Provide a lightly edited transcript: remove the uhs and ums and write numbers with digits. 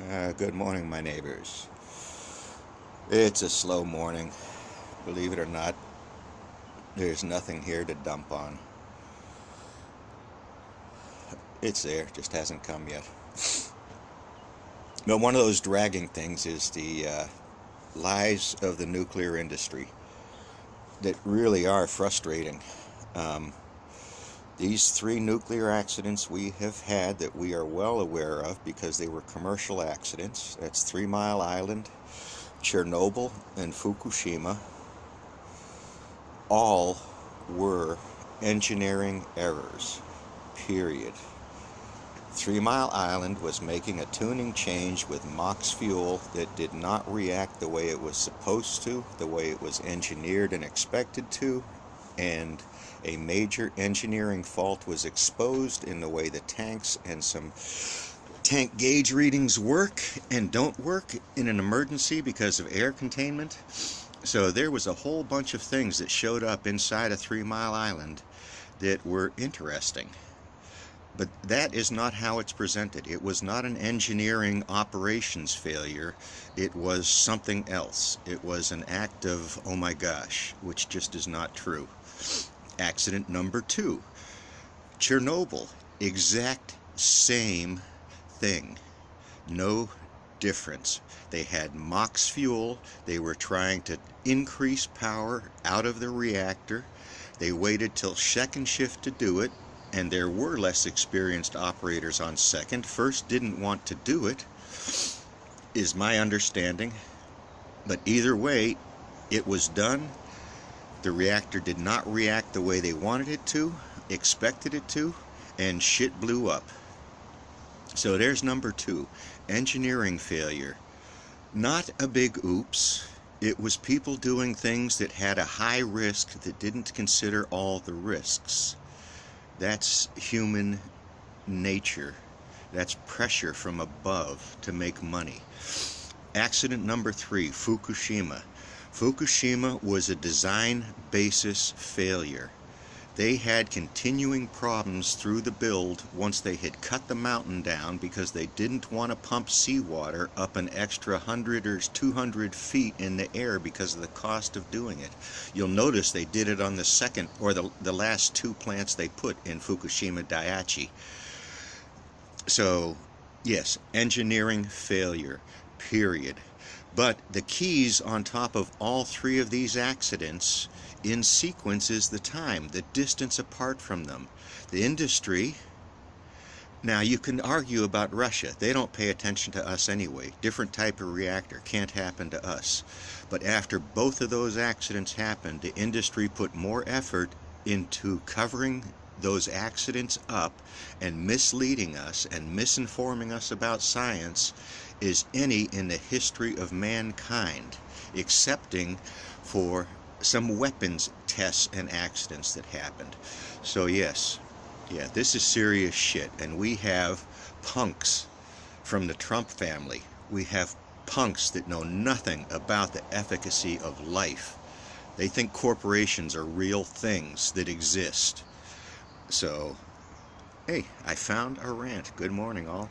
Good morning, my neighbors. It's a slow morning. Believe it or not, there's nothing here to dump on. It's there, just hasn't come yet. But one of those dragging things is the lies of the nuclear industry that really are frustrating. Um, these 3 nuclear accidents we have had that we are well aware of because they were commercial accidents. That's 3 Mile Island, Chernobyl, and Fukushima. All were engineering errors, period. 3 Mile Island was making a tuning change with MOX fuel that did not react the way it was supposed to, the way it was engineered and expected to, and a major engineering fault was exposed in the way the tanks and some tank gauge readings work and don't work in an emergency because of air containment. So there was a whole bunch of things that showed up inside of 3 Mile Island that were interesting. But that is not how it's presented. It was not an engineering operations failure. It was something else. It was an act of, oh my gosh, which just is not true. Accident number 2. Chernobyl, exact same thing. No difference. They had MOX fuel. They were trying to increase power out of the reactor. They waited till second shift to do it, and there were less experienced operators on second. First didn't want to do it, is my understanding. But either way, it was done. The reactor did not react the way they wanted it to, expected it to, and shit blew up. So there's number 2, engineering failure. Not a big oops. It was people doing things that had a high risk that didn't consider all the risks. That's human nature. That's pressure from above to make money. Accident number 3, Fukushima. Fukushima was a design basis failure. They had continuing problems through the build once they had cut the mountain down because they didn't want to pump seawater up an extra 100 or 200 feet in the air because of the cost of doing it. You'll notice they did it on the second or the last 2 plants they put in Fukushima Daiichi. So, yes, engineering failure, period. But the keys on top of all 3 of these accidents in sequence is the time, the distance apart from them. The industry, now you can argue about Russia. They don't pay attention to us anyway. Different type of reactor, can't happen to us. But after both of those accidents happened, the industry put more effort into covering those accidents up and misleading us and misinforming us about science is any in the history of mankind, excepting for some weapons tests and accidents that happened. So yes, this is serious shit. And we have punks from the Trump family. We have punks that know nothing about the efficacy of life. They think corporations are real things that exist. So, hey, I found a rant. Good morning, all.